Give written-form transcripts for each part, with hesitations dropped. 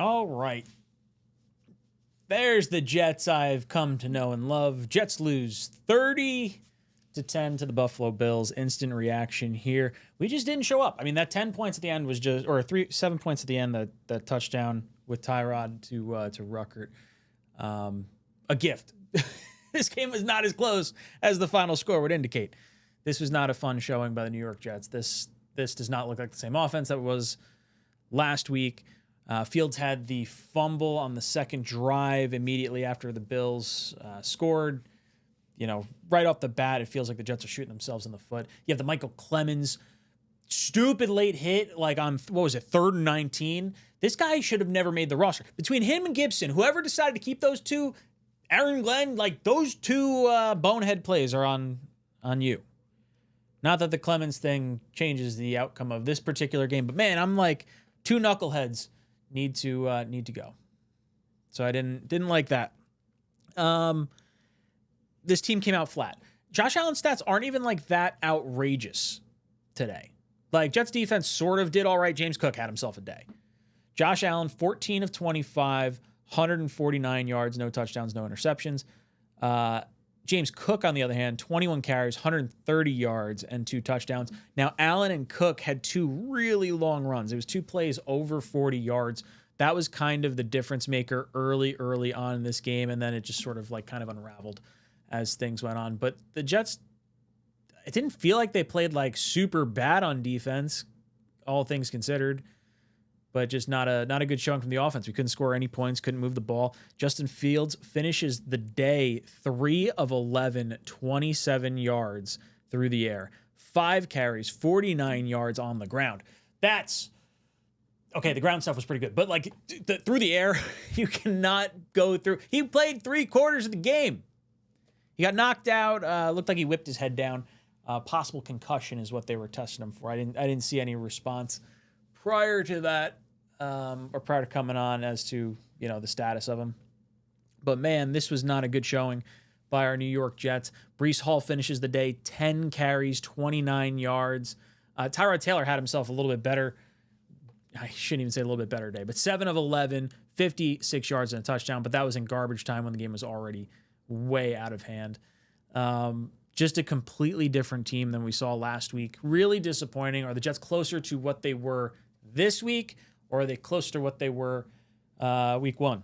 All right. There's the Jets I've come to know and love. Jets lose 30-10 to the Buffalo Bills. Instant reaction here. We just didn't show up. I mean, that 10 points at the end was just, or 7 points at the end, that touchdown with Tyrod to Ruckert. A gift. This game was not as close as the final score would indicate. This was not a fun showing by the New York Jets. This does not look like the same offense that was last week. Fields had the fumble on the second drive immediately after the Bills scored. You know, right off the bat, it feels like the Jets are shooting themselves in the foot. You have the Michael Clemens stupid late hit, like on, 3rd and 19. This guy should have never made the roster. Between him and Gibson, whoever decided to keep those two, Aaron Glenn, like those two bonehead plays are on you. Not that the Clemens thing changes the outcome of this particular game, but man, I'm like, two knuckleheads need to go. So I didn't like that. This team came out flat. Josh Allen's stats aren't even like that outrageous today. Like Jets defense sort of did all right. James Cook had himself a day. Josh Allen, 14 of 25, 149 yards, no touchdowns, no interceptions. James Cook, on the other hand, 21 carries, 130 yards, and 2 touchdowns. Now, Allen and Cook had 2 really long runs. It was 2 plays over 40 yards. That was kind of the difference maker early on in this game, and then it just sort of like kind of unraveled as things went on. But the Jets, it didn't feel like they played like super bad on defense, all things considered. But just not a good showing from the offense. We couldn't score any points, couldn't move the ball. Justin Fields finishes the day 3 of 11, 27 yards through the air. 5 carries, 49 yards on the ground. That's, okay, the ground stuff was pretty good. But like through the air, you cannot go through. He played 3 quarters of the game. He got knocked out. Looked like he whipped his head down. Possible concussion is what they were testing him for. I didn't see any response prior to that, or prior to coming on as to, you know, the status of him. But man, this was not a good showing by our New York Jets. Breece Hall finishes the day 10 carries, 29 yards. Tyrod Taylor had himself a little bit better. I shouldn't even say a little bit better day, but 7 of 11, 56 yards and a touchdown. But that was in garbage time when the game was already way out of hand. Just a completely different team than we saw last week. Really disappointing. Are the Jets closer to what they were this week, or are they closer to what they were week 1?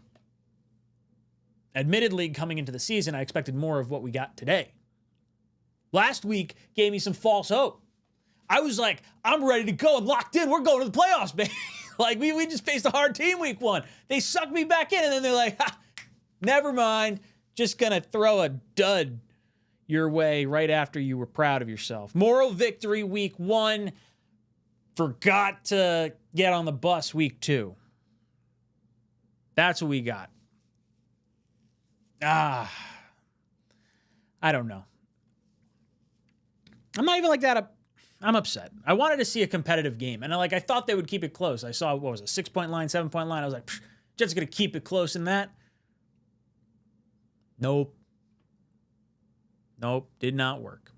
Admittedly, coming into the season, I expected more of what we got today. Last week gave me some false hope. I was like, I'm ready to go and locked in. We're going to the playoffs, baby. Like, we just faced a hard team week 1. They sucked me back in, and then they're like, never mind. Just going to throw a dud your way right after you were proud of yourself. Moral victory week 1. Forgot to get on the bus week 2. That's what we got. I don't know. I'm not even like that. I'm upset. I wanted to see a competitive game, and I thought they would keep it close. I saw, what was it, 6-point line, 7-point line. I was like, Jets going to keep it close in that. Nope, did not work.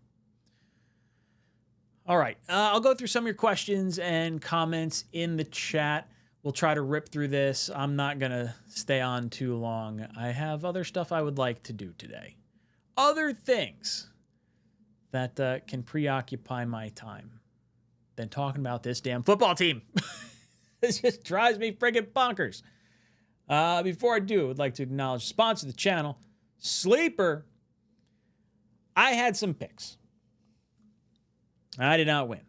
All right, I'll go through some of your questions and comments in the chat. We'll try to rip through this. I'm not going to stay on too long. I have other stuff I would like to do today. Other things that can preoccupy my time than talking about this damn football team. It just drives me friggin' bonkers. Before I do, I would like to acknowledge the sponsor of the channel, Sleeper. I had some picks. I did not win.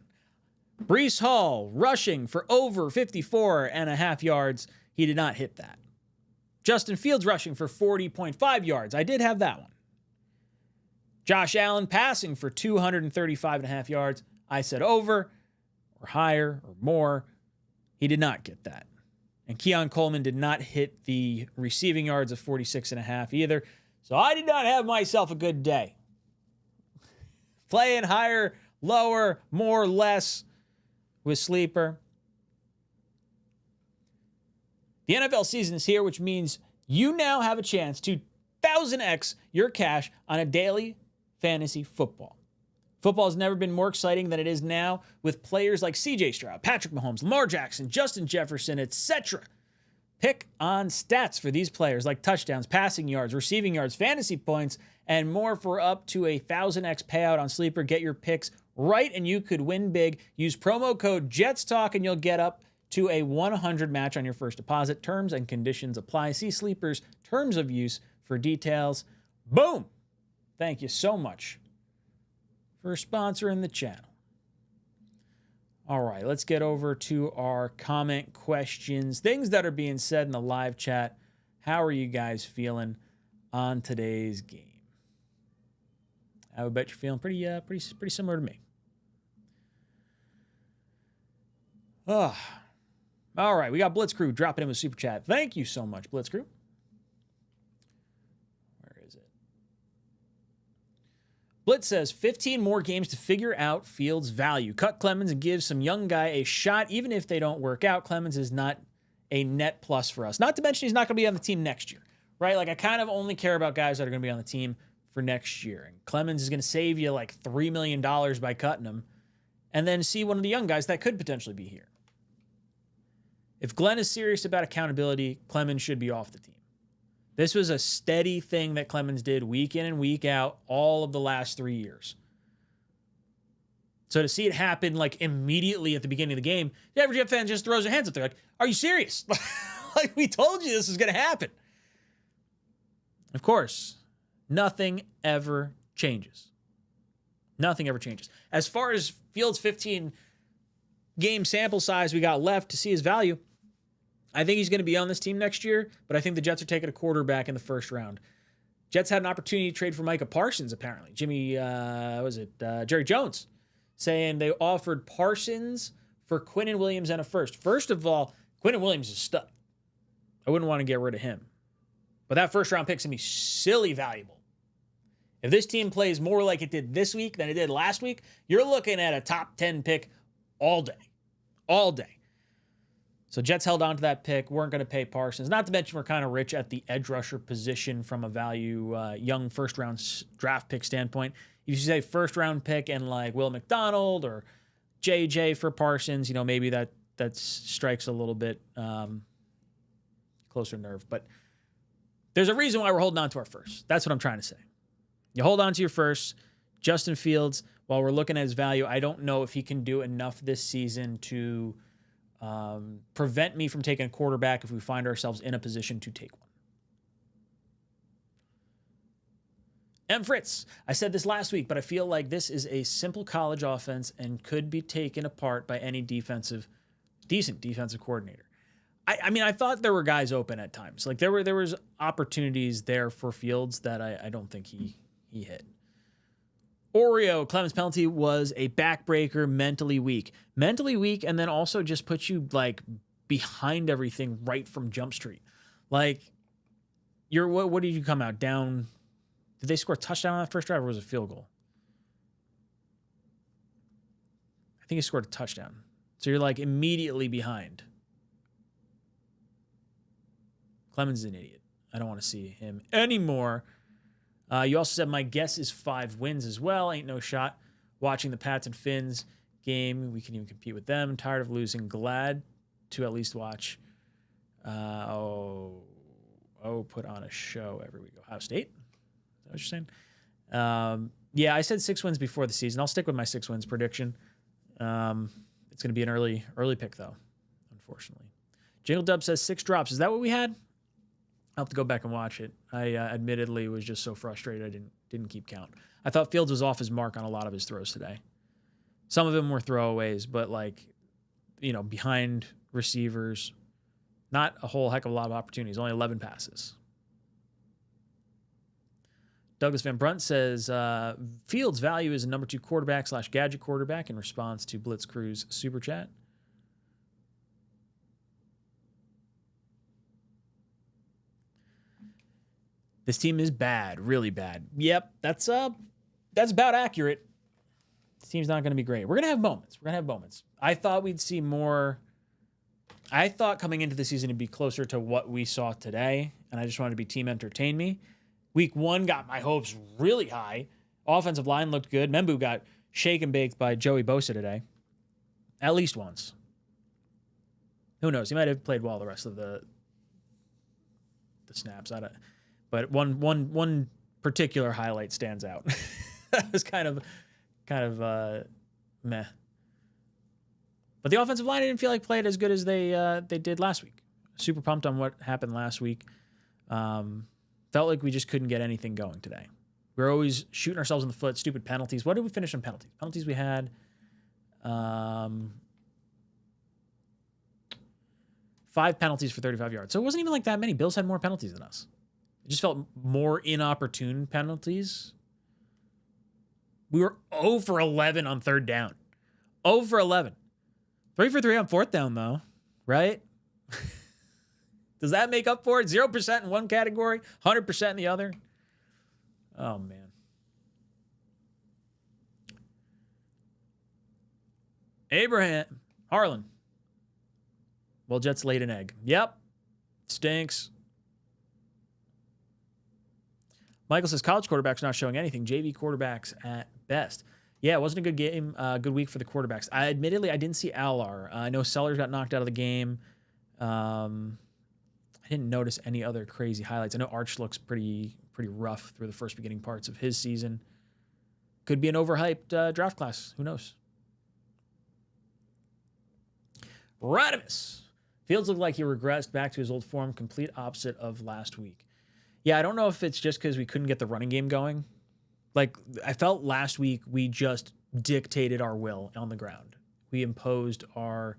Breece Hall rushing for over 54.5 yards. He did not hit that. Justin Fields rushing for 40.5 yards. I did have that one. Josh Allen passing for 235.5 yards. I said over or higher or more. He did not get that. And Keon Coleman did not hit the receiving yards of 46.5 either. So I did not have myself a good day. Playing higher, lower, more, less with Sleeper. The NFL season is here, which means you now have a chance to 1000x your cash on a daily fantasy football. Football has never been more exciting than it is now, with players like CJ Stroud, Patrick Mahomes, Lamar Jackson, Justin Jefferson, etc. Pick on stats for these players like touchdowns, passing yards, receiving yards, fantasy points, and more for up to 1,000x payout on Sleeper. Get your picks right and you could win big. Use promo code JETSTALK and you'll get up to a 100 match on your first deposit. Terms and conditions apply. See Sleeper's terms of use for details. Boom! Thank you so much for sponsoring the channel. All right, let's get over to our comment questions, things that are being said in the live chat. How are you guys feeling on today's game? I would bet you're feeling pretty similar to me. All right, we got Blitz Crew dropping in with Super Chat. Thank you so much, Blitz Crew. Where is it? Blitz says 15 more games to figure out Fields' value. Cut Clemens and give some young guy a shot, even if they don't work out. Clemens is not a net plus for us. Not to mention he's not going to be on the team next year, right? Like I kind of only care about guys that are going to be on the team for next year. And Clemens is going to save you like $3 million by cutting him and then see one of the young guys that could potentially be here. If Glenn is serious about accountability, Clemens should be off the team. This was a steady thing that Clemens did week in and week out all of the last 3 years. So to see it happen like immediately at the beginning of the game, the average Jet fan just throws their hands up there like, are you serious? Like we told you this was going to happen. Of course, nothing ever changes. Nothing ever changes. As far as Fields' 15 game sample size we got left to see his value, I think he's going to be on this team next year, but I think the Jets are taking a quarterback in the first round. Jets had an opportunity to trade for Micah Parsons, apparently. Jerry Jones, saying they offered Parsons for Quinnen Williams and a first. First of all, Quinnen Williams is a stud. I wouldn't want to get rid of him. But that first round pick's going to be silly valuable. If this team plays more like it did this week than it did last week, you're looking at a top 10 pick all day. All day. So Jets held on to that pick. Weren't going to pay Parsons. Not to mention we're kind of rich at the edge rusher position from a value young first-round draft pick standpoint. If you say first-round pick and like Will McDonald or JJ for Parsons, you know, maybe that strikes a little bit closer nerve. But there's a reason why we're holding on to our first. That's what I'm trying to say. You hold on to your first. Justin Fields, while we're looking at his value, I don't know if he can do enough this season to prevent me from taking a quarterback if we find ourselves in a position to take one. M. Fritz, I said this last week, but I feel like this is a simple college offense and could be taken apart by any decent defensive coordinator. I mean, I thought there were guys open at times. Like there was opportunities there for Fields that I don't think he hit. Oreo, Clemens' penalty was a backbreaker, mentally weak, and then also just puts you like behind everything right from Jump Street. Like, what did you come out down? Did they score a touchdown on that first drive or was it a field goal? I think he scored a touchdown. So you're like immediately behind. Clemens is an idiot. I don't want to see him anymore. You also said my guess is 5 wins as well. Ain't no shot. Watching the Pats and Finns game, we can even compete with them. Tired of losing. Glad to at least watch. Put on a show every week. Ohio State? Is that what you're saying? Yeah, I said 6 wins before the season. I'll stick with my 6 wins prediction. It's going to be an early pick though, unfortunately. Jingle Dub says 6 drops. Is that what we had? I'll have to go back and watch it. I admittedly was just so frustrated I didn't keep count. I thought Fields was off his mark on a lot of his throws today. Some of them were throwaways, but like, you know, behind receivers, not a whole heck of a lot of opportunities, only 11 passes. Douglas Van Brunt says, Fields' value is a number 2 quarterback / gadget quarterback in response to Blitz Crew's super chat. This team is bad, really bad. Yep, that's about accurate. This team's not going to be great. We're going to have moments. I thought we'd see more. I thought coming into the season it'd be closer to what we saw today, and I just wanted to be team entertain me. Week 1 got my hopes really high. Offensive line looked good. Membu got shake and baked by Joey Bosa today, at least once. Who knows? He might have played well the rest of the the snaps. But one particular highlight stands out. That was kind of meh. But the offensive line, I didn't feel like played as good as they did last week. Super pumped on what happened last week. Felt like we just couldn't get anything going today. We're always shooting ourselves in the foot. Stupid penalties. What did we finish on penalties? Penalties we had 5 penalties for 35 yards. So it wasn't even like that many. Bills had more penalties than us. It just felt more inopportune penalties. We were 0 for 11 on third down. 0 for 11. 3 for 3 on fourth down, though, right? Does that make up for it? 0% in one category, 100% in the other? Oh, man. Abraham Harlan. Well, Jets laid an egg. Yep. Stinks. Michael says college quarterbacks not showing anything. JV quarterbacks at best. Yeah, it wasn't a good game. Good week for the quarterbacks. Admittedly, I didn't see 𝐿𝐼. I know Sellers got knocked out of the game. I didn't notice any other crazy highlights. I know Arch looks pretty rough through the first beginning parts of his season. Could be an overhyped draft class. Who knows? Radimus. Fields looked like he regressed back to his old form, complete opposite of last week. Yeah, I don't know if it's just because we couldn't get the running game going. Like, I felt last week we just dictated our will on the ground. We imposed our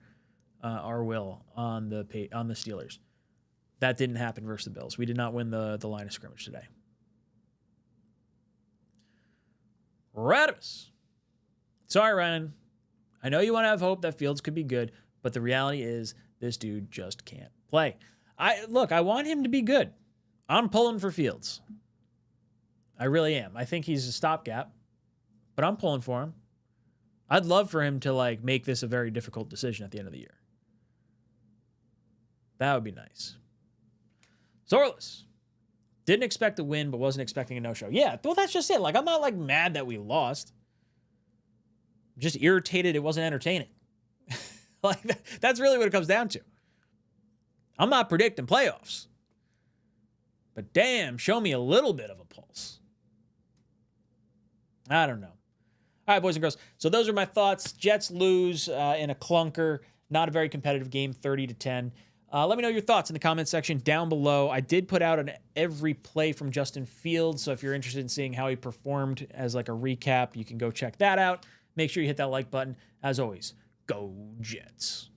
will on the Steelers. That didn't happen versus the Bills. We did not win the line of scrimmage today. Radimus. Sorry, Ryan. I know you want to have hope that Fields could be good, but the reality is this dude just can't play. I want him to be good. I'm pulling for Fields. I really am. I think he's a stopgap, but I'm pulling for him. I'd love for him to make this a very difficult decision at the end of the year. That would be nice. Zorless. Didn't expect to win, but wasn't expecting a no-show. Yeah, well, that's just it. I'm not mad that we lost. I'm just irritated it wasn't entertaining. That's really what it comes down to. I'm not predicting playoffs. But damn, show me a little bit of a pulse. I don't know. All right, boys and girls. So those are my thoughts. Jets lose in a clunker. Not a very competitive game, 30-10. Let me know your thoughts in the comment section down below. I did put out an every play from Justin Fields, so if you're interested in seeing how he performed as a recap, you can go check that out. Make sure you hit that like button. As always, go Jets.